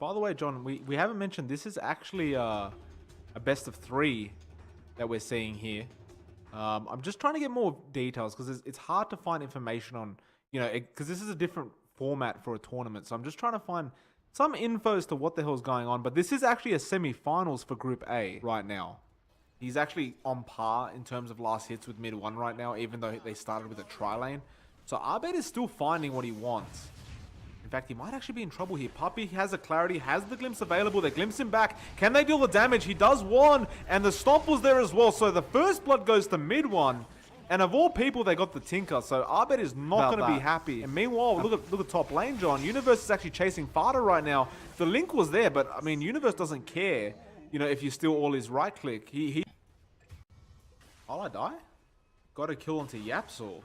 By the way, John, we haven't mentioned this is actually a best of 3 that we're seeing here. I'm just trying to get more details because it's hard to find information on, because this is a different format for a tournament. So I'm just trying to find some info as to what the hell's going on. But this is actually a semi-finals for Group A right now. He's actually on par in terms of last hits with mid 1 right now, even though they started with a tri-lane. So Abed is still finding what he wants. In fact, he might actually be in trouble here. Puppey has a clarity, has the glimpse available. They glimpse him back. Can they deal the damage? He does one, and the stomp was there as well. So the first blood goes to mid 1. And of all people, they got the Tinker. So Abed is not going to be happy. And meanwhile, look at top lane, John. Universe is actually chasing Fada right now. The link was there, but I mean, Universe doesn't care, if you steal all his right click. I'll die? Got a kill onto Yapsor.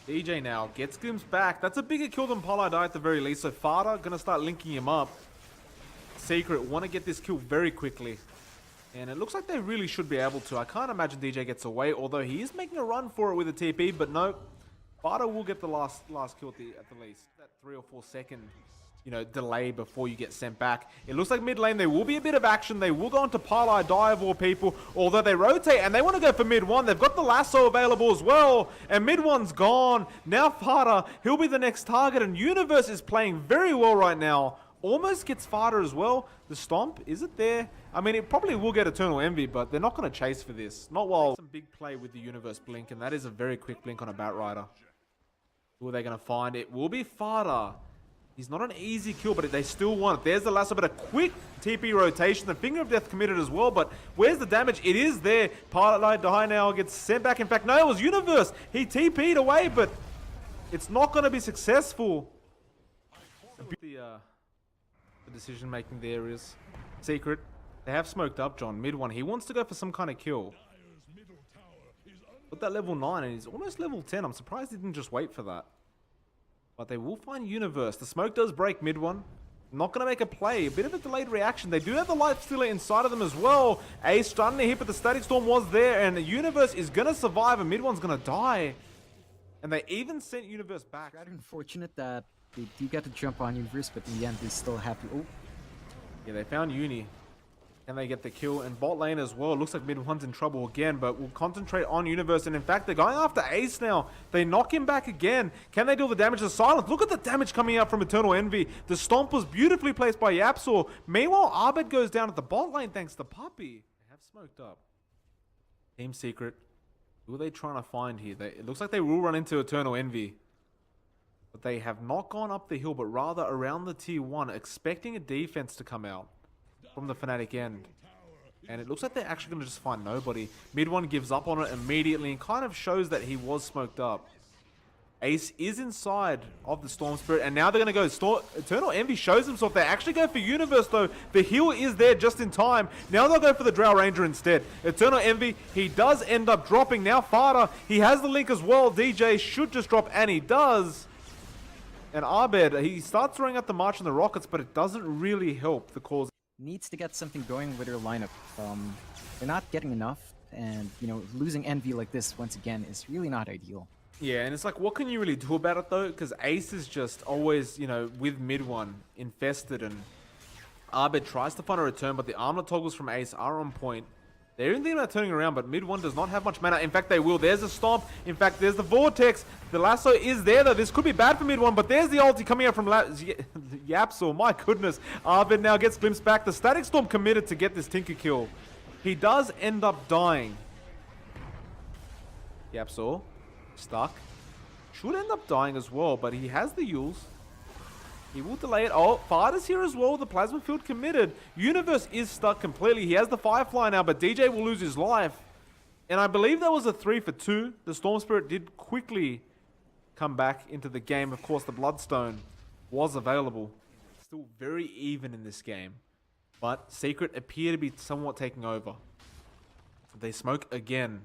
DJ now gets glimpsed back. That's a bigger kill than Paladai at the very least. So Fada gonna start linking him up. Secret want to get this kill very quickly. And it looks like they really should be able to. I can't imagine DJ gets away, although he is making a run for it with a TP, but no. Fada will get the last kill at the least. That 3 or 4 second delay before you get sent back. It looks like mid lane there will be a bit of action. They will go into Paladai of all people, although they rotate and they want to go for mid 1. They've got the lasso available as well, and mid 1's gone. Now Fada, he'll be the next target, and Universe is playing very well right now. Almost gets Fada as well. The stomp, is it there? I mean, it probably will get Eternal Envy, but they're not going to chase for this. Not while some big play with the Universe blink, and that is a very quick blink on a Bat Rider. Who are they going to find? It will be Fada. He's not an easy kill, but they still want it. There's the lasso, but a quick TP rotation. The Finger of Death committed as well, but where's the damage? It is there. Paladai now gets sent back. In fact, no, it was Universe. He TP'd away, but it's not going to be successful. The decision-making there is Secret. They have smoked up John. Mid 1. He wants to go for some kind of kill. Put that level 9, and he's almost level 10. I'm surprised he didn't just wait for that. But they will find Universe. The smoke does break mid 1. Not going to make a play. A bit of a delayed reaction. They do have the Life Stealer inside of them as well. Ace starting to hit, but the Static Storm was there. And the Universe is going to survive, and mid 1's going to die. And they even sent Universe back. Rather unfortunate that they do get to jump on Universe, but in the end, they still have to... Oh. Yeah, they found Uni. And they get the kill. And bot lane as well. Looks like mid 1's in trouble again, but we'll concentrate on Universe. And in fact, they're going after Ace now. They knock him back again. Can they deal the damage to Silence? Look at the damage coming out from Eternal Envy. The stomp was beautifully placed by Yapsor. Meanwhile, Abed goes down at the bot lane thanks to Puppey. They have smoked up. Team Secret. Who are they trying to find here? It looks like they will run into Eternal Envy. But they have not gone up the hill, but rather around the tier 1, expecting a defense to come out from the Fnatic end. And it looks like they're actually going to just find nobody. Mid 1 gives up on it immediately and kind of shows that he was smoked up. Ace is inside of the Storm Spirit, and now they're going to go Eternal Envy shows himself. They actually go for Universe though. The heal is there just in time. Now they'll go for the Drow Ranger instead. Eternal Envy, he does end up dropping. Now Fada, he has the link as well. DJ should just drop, and he does. And Abed, he starts throwing out the March and the Rockets, but it doesn't really help the cause. Needs to get something going with their lineup. They're not getting enough, and losing Envy like this once again is really not ideal. Yeah, and it's like, what can you really do about it though? Because Ace is just always, with mid 1 infested, and Abed tries to find a return, but the armlet toggles from Ace are on point. They're even thinking about turning around, but mid 1 does not have much mana. In fact, they will. There's a stomp. In fact, there's the Vortex. The lasso is there, though. This could be bad for mid 1, but there's the ulti coming out from Yapsor. My goodness. Arvid now gets glimpsed back. The Static Storm committed to get this Tinker kill. He does end up dying. Yapsor, stuck. Should end up dying as well, but he has the Yules. He will delay it. Oh, Fada's here as well. The Plasma Field committed. Universe is stuck completely. He has the Firefly now, but DJ will lose his life. And I believe that was a 3 for 2. The Storm Spirit did quickly come back into the game. Of course, the Bloodstone was available. Still very even in this game. But Secret appear to be somewhat taking over. They smoke again.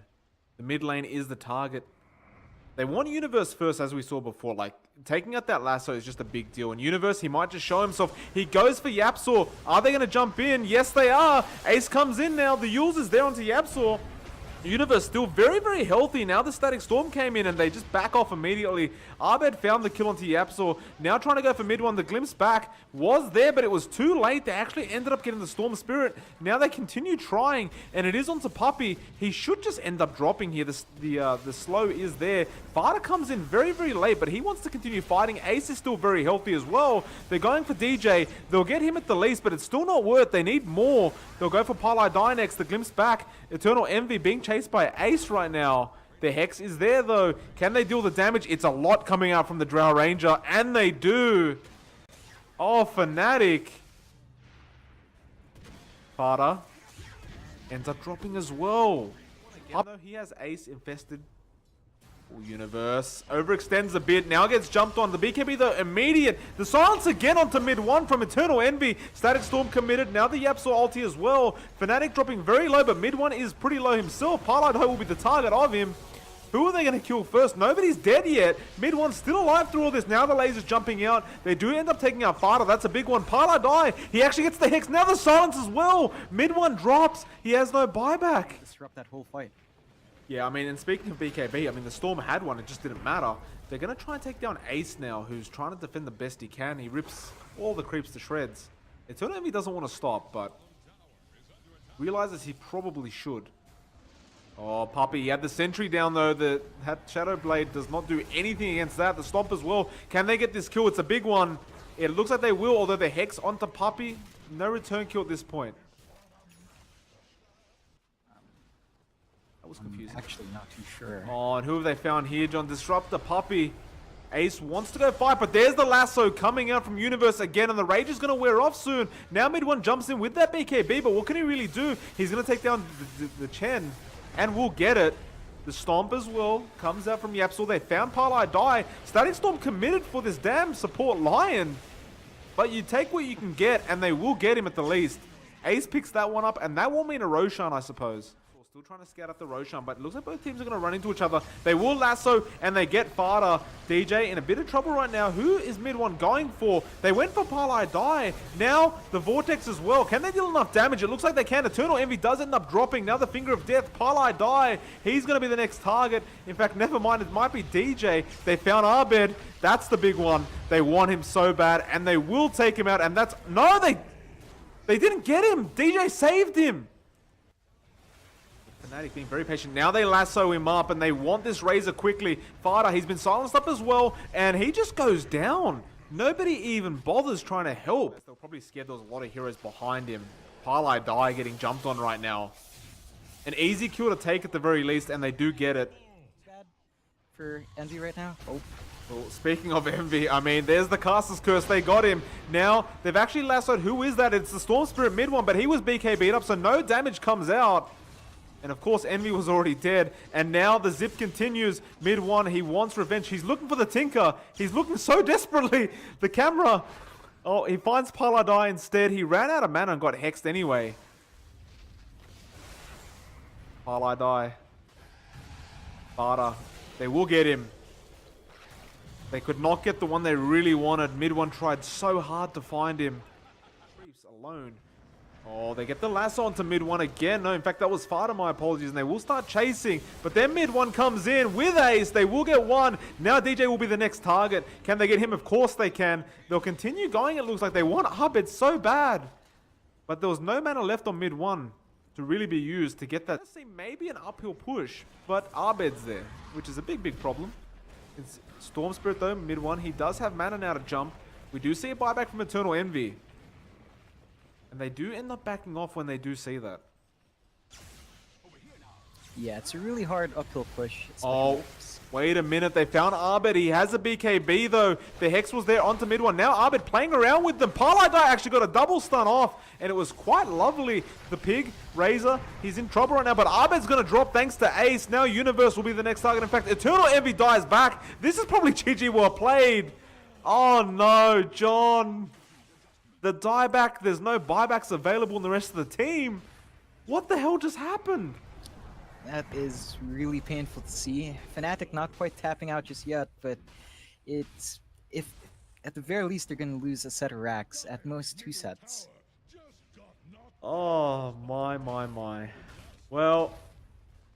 The mid lane is the target. They want Universe first, as we saw before. Like, taking out that lasso is just a big deal. And Universe, he might just show himself. He goes for Yapsor. Are they going to jump in? Yes, they are. Ace comes in now. The Yules is there onto Yapsor. Universe still very, very healthy. Now the Static Storm came in and they just back off immediately. Abed found the kill onto Yapsor. Now trying to go for mid one. The glimpse back was there, but it was too late. They actually ended up getting the Storm Spirit. Now they continue trying, and it is onto Puppey. He should just end up dropping here. The slow is there. Vada comes in very, very late, but he wants to continue fighting. Ace is still very healthy as well. They're going for DJ. They'll get him at the least, but it's still not worth. They need more. They'll go for Parlay Die next. The glimpse back. Eternal Envy being chased by Ace right now. The Hex is there though. Can they deal the damage? It's a lot coming out from the Drow Ranger, and they do. Oh, Fnatic. Fada ends up dropping as well. Again, though, he has Ace infested. Universe overextends a bit, now gets jumped on. The BKB though immediate. The silence again onto mid one from Eternal Envy. Static Storm committed. Now the Yapsor ulti as well. Fnatic dropping very low, but mid one is pretty low himself. Parlay will be the target of him. Who are they going to kill first? Nobody's dead yet. Mid one's still alive through all this. Now the laser's jumping out. They do end up taking out Fada. That's a big one. Parlay, he actually gets the Hex. Now the silence as well. Mid one drops. He has no buyback. Disrupt that whole fight. Yeah, I mean, and speaking of BKB, I mean, the Storm had one, it just didn't matter. They're going to try and take down Ace now, who's trying to defend the best he can. He rips all the creeps to shreds. Eternal Envy doesn't want to stop, but realizes he probably should. Oh, Puppey, he had the sentry down though. That Shadow Blade does not do anything against that. The Stomp as well. Can they get this kill? It's a big one. It looks like they will, although the Hex onto Puppey. No return kill at this point. That was confusing. Actually not too sure. Oh, and who have they found here, John? Disruptor, Puppey. Ace wants to go fight, but there's the lasso coming out from Universe again, and the Rage is going to wear off soon. Now mid one jumps in with that BKB, but what can he really do? He's going to take down the Chen, and we'll get it. The Stomp as well comes out from Yapsor. They found Parlay Die. Static Storm committed for this damn support Lion. But you take what you can get, and they will get him at the least. Ace picks that one up, and that will mean a Roshan, I suppose. Still trying to scout out the Roshan, but it looks like both teams are going to run into each other. They will lasso, and they get Fada. DJ in a bit of trouble right now. Who is mid one going for? They went for Parlay Die. Now, the Vortex as well. Can they deal enough damage? It looks like they can. Eternal Envy does end up dropping. Now the Finger of Death. Parlay Die. He's going to be the next target. In fact, never mind. It might be DJ. They found Abed. That's the big one. They want him so bad, and they will take him out, and that's... No, they didn't get him. DJ saved him. Fnatic being very patient. Now they lasso him up, and they want this Razor quickly. Fada, he's been silenced up as well, and he just goes down. Nobody even bothers trying to help. They're probably scared there was a lot of heroes behind him. Parlay Die getting jumped on right now. An easy kill to take at the very least, and they do get it. Bad for Envy right now. Oh. Well, speaking of Envy, I mean, there's the Caster's Curse. They got him. Now, they've actually lassoed. Who is that? It's the Storm Spirit mid one, but he was BKB'd up, so no damage comes out. And of course, Envy was already dead. And now the zip continues. Mid one, he wants revenge. He's looking for the Tinker. He's looking so desperately. The camera. Oh, he finds Parlay Die instead. He ran out of mana and got hexed anyway. Parlay Die. Fada. They will get him. They could not get the one they really wanted. Mid one tried so hard to find him. Creeps alone. Oh, they get the lasso onto mid one again. No, in fact, that was Fada, my apologies. And they will start chasing. But then mid one comes in with Ace. They will get one. Now DJ will be the next target. Can they get him? Of course they can. They'll continue going. It looks like they want Abed so bad. But there was no mana left on mid one to really be used to get that. It seems maybe an uphill push, but Abed's there, which is a big, big problem. It's Storm Spirit though, mid one. He does have mana now to jump. We do see a buyback from Eternal Envy. And they do end up backing off when they do see that. Yeah, it's a really hard uphill push. Oh, wait a minute. They found Abed. He has a BKB though. The Hex was there onto mid one. Now Abed playing around with them. Parlay Die actually got a double stun off. And it was quite lovely. The Pig, Razor, he's in trouble right now. But Abed's going to drop thanks to Ace. Now Universe will be the next target. In fact, Eternal Envy dies back. This is probably GG well played. Oh no, John. The dieback, there's no buybacks available in the rest of the team. What the hell just happened? That is really painful to see. Fnatic not quite tapping out just yet, but it's... if at the very least they're going to lose a set of racks, at most 2 sets. Oh, my. Well,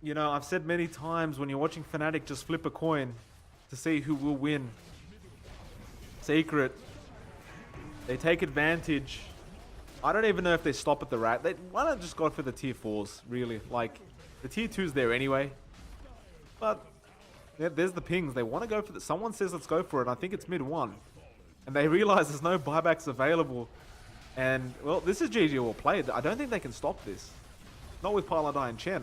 You know, I've said many times when you're watching Fnatic, just flip a coin to see who will win. Secret. They take advantage. I don't even know if they stop at the rat. Why not just go for the tier 4s, really? Like, the tier 2's there anyway. But, yeah, there's the pings. They want to go for it. Someone says let's go for it. I think it's mid 1. And they realize there's no buybacks available. And, well, this is GG well played. I don't think they can stop this. Not with Paladin and Chen.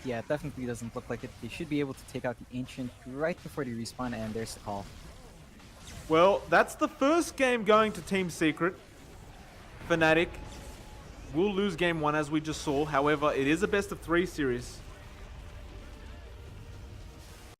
Yeah, it definitely doesn't look like it. They should be able to take out the Ancient right before they respawn, and there's the call. Well, that's the first game going to Team Secret. Fnatic will lose game 1 as we just saw. However, it is a best of 3 series.